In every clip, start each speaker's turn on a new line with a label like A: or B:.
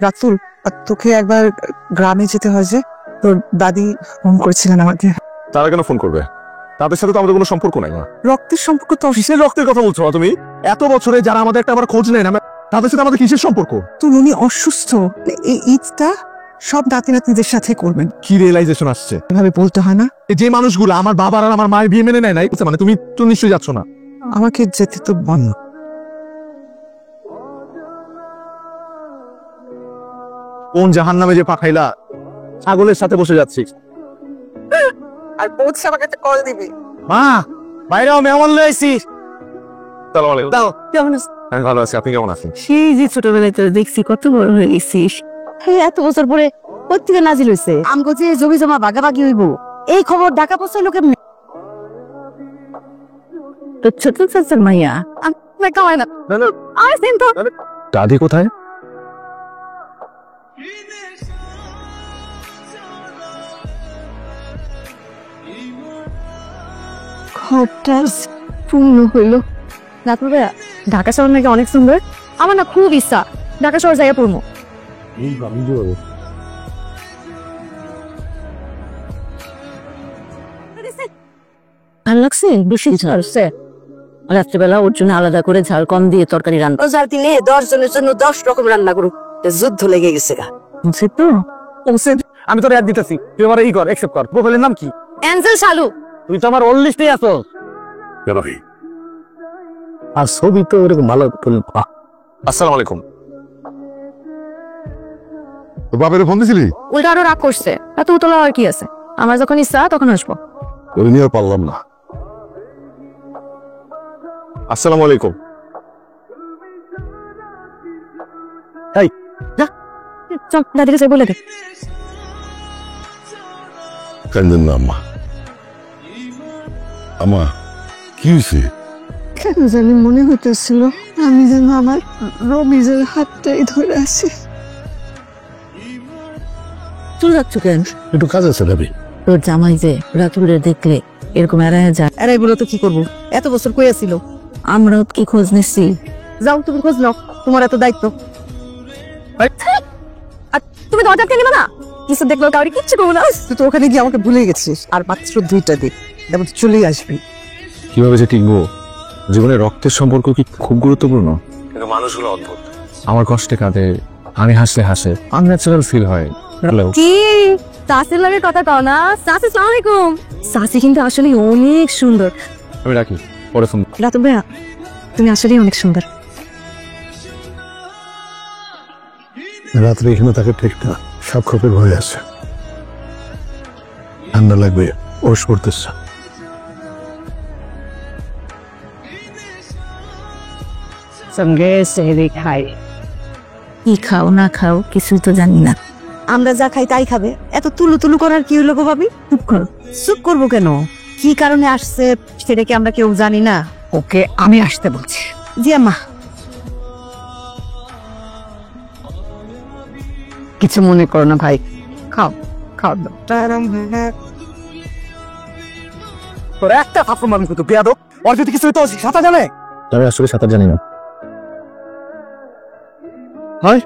A: রাতুল, তোকে একবার গ্রামে যেতে হয় যে, তোর দাদি ফোন করেছিলেন আমাকে।
B: তারা কেন ফোন করবে? তাদের সাথে তো আমাদের কোনো সম্পর্ক নাই। না
A: রক্তের সম্পর্ক তো
B: কিসের রক্তের কথা বলছো না তুমি? এত বছরে যারা আমাদের একটা আবার খোঁজ নেয় না, তাদের সাথে আমাদের কিসের সম্পর্ক?
A: তোর উনি অসুস্থ, এই ঈদটা সব নাতি নাতনিদের সাথে করবেন।
B: কি রিয়েলাইজেশন আসছে?
A: এভাবে বলতে হয় না।
B: যে মানুষগুলো আমার বাবার আর আমার মায়ের বিয়ে মেনে নেয় নাই, মানে তুমি তো নিশ্চয়ই যাচ্ছ না।
A: আমাকে যেতে তো বল।
B: কোন জাহান্নামে যে পাঠাইলা, ছাগলের সাথে বসে যাচ্ছিস।
A: আর পৌঁছে আমাকে একটা কল দিবি।
B: মা, বাইরেও মেহমান লয়ে আইছি। আসসালামু আলাইকুম।
C: দাও, কেমন আছিস?
B: আমি ভালো আছি, আপনি কেমন আছেন?
C: সেই যে ছোটবেলায় তোর দেখছি কত বড় হয়ে গেছিস। হ্যাঁ, এত বছর পরে পত্রিকা নাজিল হয়েছে আমগো যে জমি জমা ভাগাভাগি হইব, এই খবর ঢাকা পৌঁছাইলো কেমনে? তো ছোট চাচার মাইয়া আমি কামাই না আসেন তো।
B: দাদি কোথায়?
C: ঘরটা পূর্ণ হইল। রাতুল ভাইয়া, ঢাকা শহর নাকি অনেক সুন্দর। আমার না খুব ইচ্ছা ঢাকা শহর যাইয়া পড়বো। ভালো লাগছে? বেশি ঝাল রাত্রিবেলা ওর জন্য আলাদা করে ঝাল কম দিয়ে তরকারি রান্না।
D: রোজার দিনে 10 জনের জন্য 10 রকম রান্না করুক, যুদ্ধ লেগে গেছে গা।
C: তো
B: আমি তোর অ্যাড দিতেছি, তুই আমার ই কর, অ্যাকসেপ্ট কর। প্রোফাইলের নাম কি?
C: অ্যাঞ্জেল শালু।
B: তুই তো আমার ওল্ড লিস্টে আছো। কেন ভাই? আর ছবি তো এরকম ভালো। আসসালামু আলাইকুম।
E: বাপের ফোন দিছিলি?
C: উল্টা আরো রাগ করছে। এত উতলা আর কি আছে? আমার যখন ইচ্ছা তখন আসবো।
E: ওরে নিয়ে আর পারলাম না।
B: আসসালামু আলাইকুম। এই
C: চল দাদিকে যাই বলে দে।
E: কান্দেন না আম্মা। আম্মা, কি হয়েছে?
A: কেন জানি মনে হইতেছিল আমি যেন আমার রমিজের হাতটাই ধরে আছি।
C: চলে যাচ্ছ কেন?
E: একটু কাজ আছে ভাবি।
C: তোর জামাই যে রাতুলের দেখলে এরকম এড়ায় যায়।
D: এরাই বলো তো কি করবো, এত বছর কই আছিল।
C: আমরাও কি খোঁজ নিচ্ছি।
D: যাও তুমি খোঁজ নাও, তোমার এত দায়িত্ব।
C: আর তুমি দরজা কে নিবা না? কিছু দেখলো কাউরি কিচ্ছু করবো না।
A: তুই তো ওখানে গিয়ে আমাকে ভুলে গেছিস। আর মাত্র 2টা দিন, তারপর চলেই আসবি।
B: কিভাবে যে টিকবো? জীবনে রক্তের সম্পর্ক কি খুব গুরুত্বপূর্ণ? কিন্তু মানুষগুলো অদ্ভুত। আমার কষ্টে কাঁদে, আমি হাসলে হাসে, আনন্যাচারাল ফিল হয়। হ্যালো,
C: কি সাসির লাগে কথা কও না? সাসি আসসালামু আলাইকুম। সাসি কিন্তু আসলে অনেক সুন্দর।
B: আমি রাখি, পরে ফোন।
C: রাতুল ভাইয়া, তুমি আসলে অনেক সুন্দর।
E: রাত্রে এখানে তাকে ঠিক না, সাপ খোপের ভয় আছে। ঠান্ডা লাগবে, ওষ করতেছে।
C: সঙ্গে সেহরি খাই। কি খাও না খাও কিছুই তো জানি না।
D: আমরা যা খাই তাই খাবে, এত তুলু তুলু করার কি হইলো গো ভাবি?
C: চুপ করো।
D: চুপ করবো কেন? কি কারণে আসছে সেটা কি আমরা কেউ জানি না?
C: ওকে আমি আসতে বলছি।
D: জি আম্মা।
C: কিছু মনে করো না ভাই, খাও খাও দাও।
B: তোর একটা থাপ্পড় মারবি তো বেয়াদব। ওর যদি কিছু হইতো সাঁতার জানে? আমি আসলে সাঁতার জানি না। হয়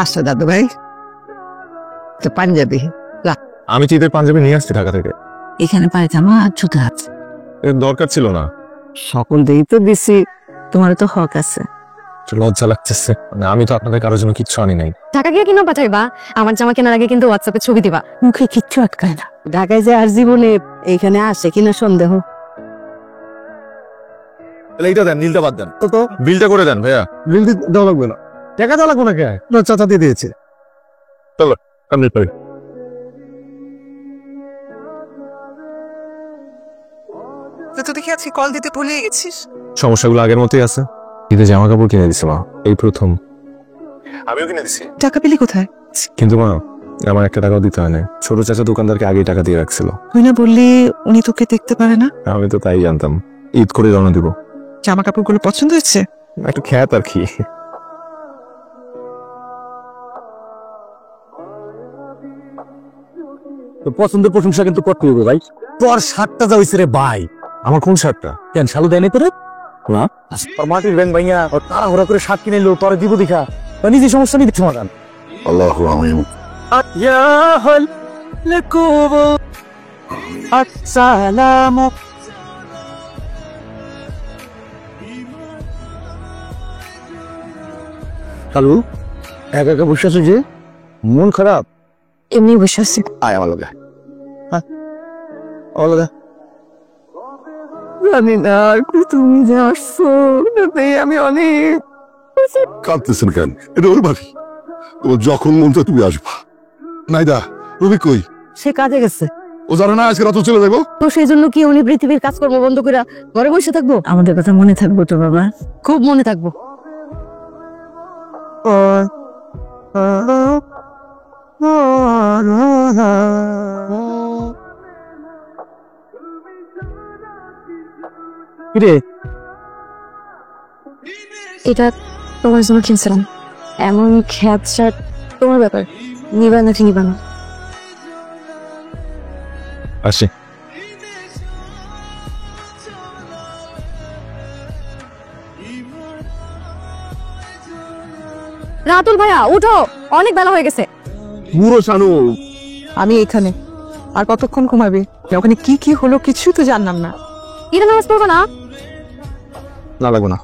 A: আসো দাদু ভাই, তো পাঞ্জাবি।
B: আমি তো ঈদের পাঞ্জাবি নিয়ে আসছি ঢাকা থেকে।
C: এখানে পায়ে জামা আর জুতো আছে।
B: এর দরকার ছিল না।
C: সকল দিয়েই তো দিছি, তোমার তো হক আছে।
B: একটু লজ্জা লাগতেছে, মানে আমি তো আপনাদের কারোর জন্য কিচ্ছু আনি নাই।
C: ঢাকা গিয়ে কিনো পাঠাইবা? আমার জামা কেনার আগে কিন্তু হোয়াটসঅ্যাপে ছবি দিবা, মুখে কিচ্ছু আটকায় না।
D: ঢাকায় যে আর জীবনে এইখানে আসে কিনা সন্দেহ।
B: তাহলে এইটা দেন, নীলটা বাদ দেন। তো বিলটা করে দেন ভাইয়া।
E: বিল দেওয়া লাগবে না।
B: টাকা দেওয়া লাগবে না কে?
E: না, চাচা দিয়ে দিয়েছে।
B: চলো কমপ্লিট করি।
A: তুই তো দেখি আজকে কল দিতে ভুলে গেছিস।
B: সমস্যাগুলো আগের মতোই আছে। ঈদে জামা কাপড় কিনে দিছে মা, এই প্রথম। আমিও কিনে দিছি।
A: টাকা পেলি কোথায়?
B: কিন্তু মা, আমার একটা টাকাও দিতে হয় না। ছোট চাচা দোকানদারকে আগেই টাকা দিয়ে রাখছিল।
A: তুই না বললি উনি তোকে দেখতে পারে না?
B: আমি তো তাই জানতাম। ঈদ করে রওনা দিব।
A: জামা কাপড়গুলো পছন্দ হয়েছে?
B: একটু খ্যাত আর কি।
F: তো পছন্দের প্রশংসা কিন্তু করতে হবে ভাই। তোর শার্টটা যা হইছে রে ভাই।
B: আমার কোন শার্টটা?
F: কেন শালু দেয়নি তোরে?
B: না মাটির ব্যাংক ভাইয়া তাড়াহুড়া করে সাত কিনে এলো পরে দিব দেখা নিজে সমস্যা নিয়ে সমাধান
E: আল্লাহ আমি
B: আসসালামু কালু একা একা বসে আছো যে মন খারাপ
A: এমনি বসে আছি।
B: আয় আমার লগে হ্যাঁ আমার লগে
A: জানি না আর কি তুমি যে আসছো তাতে আমি অনেক
E: কাঁদতেছেন কেন? এটা ওর বাড়ি, তোমার যখন মন চায় তুমি আসবা। নাইদা রবি কই?
C: সে কাজে গেছে।
E: ও জানে না আজকে রাত চলে যাবো।
C: তো সেই জন্য কি উনি পৃথিবীর কাজকর্ম বন্ধ করে ঘরে বসে থাকবো?
A: আমাদের কথা মনে থাকবো তো বাবা।
C: খুব মনে থাকবো।
B: কিরে
A: এটা তোমার জন্য কিনছিলাম। এমন খ্যাত শার্ট তোমার ব্যাপার, নিবা নাকি নিবা না?
B: আসি
A: রাতুল ভাইয়া উঠো, অনেক বেলা হয়ে গেছে।
B: পুরো শানু
D: আমি এখানে আর কতক্ষণ ঘুমাবি? ওখানে কি কি হলো কিছু তো জানলাম না।
A: ঈদের নামাজ পড়বে না?
B: না লাগবে না।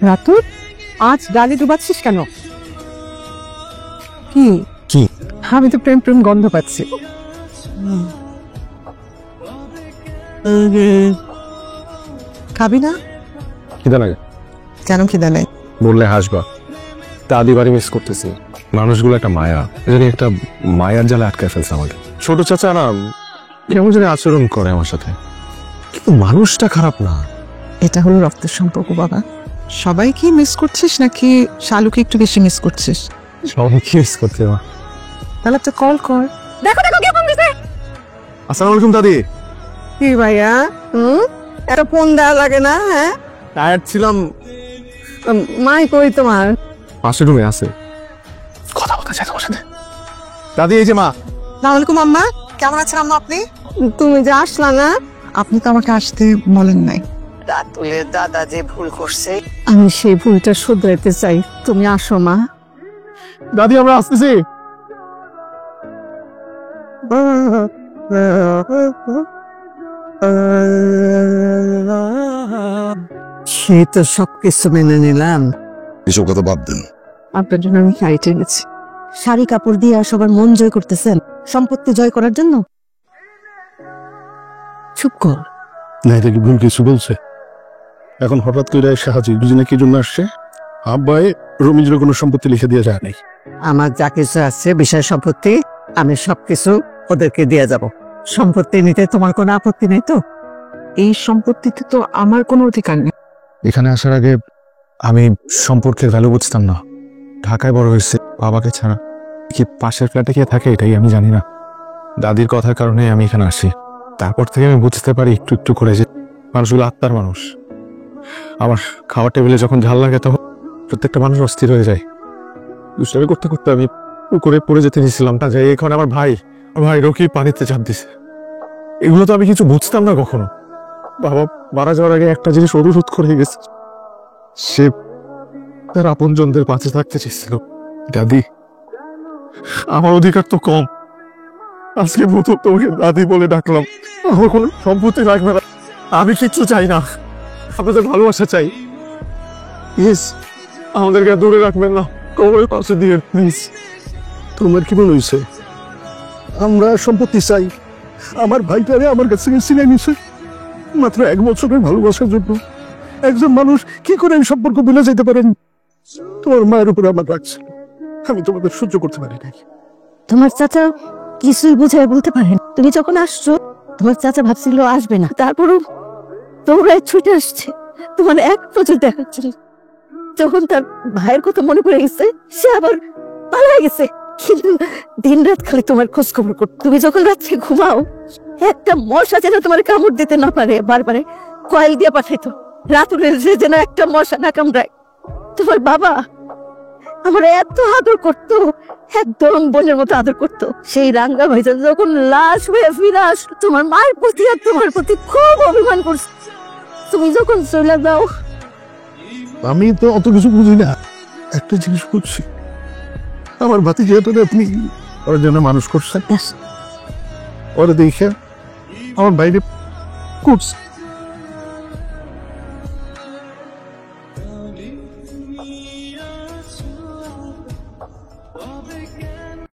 D: রাতুল আজ ডালি ডুবাচ্ছিস কেন? কি
B: কি?
D: আমি তো প্রেম প্রেম গন্ধ পাচ্ছি। খাবি না?
B: খিদা লাগে
D: কেন খিদা নেই?
B: বললে হাসবা। দাদি বাড়ি মিস করতেছি। মানুষগুলো একটা মায়া, জানি একটা মায়ার জালে আটকে ফেলছে আমাকে। ছোট চাচা না কেমন জানি আচরণ করে আমার সাথে, কিন্তু মানুষটা খারাপ না।
D: এটা হলো রক্তের সম্পর্ক বাবা। সবাই কি মিস করছিস নাকি শালুকে একটু বেশি মিস করছিস?
B: সবাই কি মিস করতে মা?
D: তাহলে একটা কল কর।
A: দেখো দেখো কে ফোন দিছে।
B: আসসালামু আলাইকুম দাদি।
A: কি ভাইয়া একটা ফোন দেওয়া লাগে না? হ্যাঁ
B: টায়ার্ড ছিলাম।
A: মাই কই তোমার?
B: পাশের রুমে আছে, কথা বলতে চাই তোমার সাথে। দাদি এই যে মা।
D: আসসালামু আলাইকুম আম্মা, কেমন আছেন আম্মা আপনি?
A: তুমি যে আসলা না?
D: আপনি তো আমাকে আসতে বলেন নাই।
C: রাতুলের দাদা যে ভুল করছে
A: আমি সেই ভুলটা শুধরাইতে চাই, তুমি আসো মা।
B: দাদি আমরা আসতেছি।
A: সে তো সবকিছু মেনে নিলাম,
E: এসব কথা বাদ দেন।
A: আপনার জন্য আমি শাড়ি টেনেছি।
C: শাড়ি কাপড় দিয়ে সবার মন জয় করতেছেন সম্পত্তি জয় করার জন্য?
A: চুপ কর।
E: নাইদা কি ভুল কিছু বলছে? এখন হঠাৎ করে সাহায্য দুজনে কি জন্য আসছে? আব্বাই রমিজের কোনো সম্পত্তি লিখে দিয়ে যায় নাই।
A: আমার যা কিছু আছে বিষয় সম্পত্তি আমি সবকিছু ওদেরকে দিয়ে যাব। সম্পত্তি নিতে তোমার কোনো আপত্তি নেই তো?
D: এই সম্পত্তিতে তো আমার কোনো অধিকার নেই।
B: এখানে আসার আগে আমি সম্পর্কের ভ্যালু বুঝতাম না। ঢাকায় বড় হয়েছে বাবাকে ছাড়া। কি পাশের ফ্ল্যাটে কে থাকে এটাই আমি জানি না। দাদির কথার কারণে আমি এখানে আসি। তারপর থেকে আমি বুঝতে পারি একটু একটু করে যে মানুষগুলো আত্মার মানুষ। আমার খাওয়ার টেবিলে যখন ঝাল লাগে তখন প্রত্যেকটা মানুষ অস্থির হয়ে যায়। দুষ্টামি করতে করতে আমি পুকুরে পড়ে যেতে নিয়েছিলাম, তা যাই এখন আমার ভাই রকি পানিতে চাপ দিছে। এগুলো তো আমি কিছু বুঝতাম না কখনো। বাবা মারা যাওয়ার আগে একটা জিনিস অনুরোধ করে গেছে, সে তার আপনজনদের পাশে থাকতে চেয়েছিল। দাদি আমার অধিকার তো কম, আজকে প্রথম তোমাকে দাদি বলে ডাকলাম। আমার কোনো সম্পত্তি লাগবে না, আমি কিচ্ছু চাই না, আপনাদের ভালোবাসা চাই। প্লিজ আমাদেরকে দূরে রাখবেন না, কবরের পাশে দিয়ে প্লিজ।
E: তোমার কি মনে হয়েছে আমরা সম্পত্তি চাই? আমার ভাইটারে আমার কাছ থেকে ছিনিয়ে নিছে মাত্র 1 বছরের ভালোবাসার জন্য। একজন মানুষ কি করে এই সম্পর্ক ভুলে যেতে পারেন? তোমার মায়ের উপরে আমার রাখছে, আমি তোমাদের সহ্য করতে পারি নাই।
C: তোমার চাচা কিছুই বুঝায় বলতে পারেন? তুমি যখন আসছো তোমার চাচা ভাবছিল আসবে না, তারপরও তোমরা ছুটে আসছে। তোমার এক নজর দেখাচ্ছিল, যখন তার ভাইয়ের কথা মনে পড়ে গেছে সে আবার পালা গেছে। কিন্তু দিন রাত খালি তোমার খোঁজ খবর করত। তুমি যখন রাত্রে ঘুমাও একটা মশা যেন তোমার কামড় দিতে না পারে, বারবার কয়েল দিয়ে পাঠাইতো রাতুলের যেন একটা মশা না কামড়ায়। তোমার বাবা আমার এত আদর করতো, একদম বোনের মতো আদর করতো। সেই রাঙ্গা ভাইজান যখন লাশ হয়ে ফিরে আসলো, তোমার মায়ের প্রতি আর তোমার প্রতি খুব অভিমান করছে। তুমি যখন চলে যাও,
E: আমি তো অত কিছু বুঝি না, একটা জিনিস বুঝছি, আমার ভাতিজাটারে আপনি ওর জন্য মানুষ করছেন, ওরা দেখে আমার বাইরে করছে।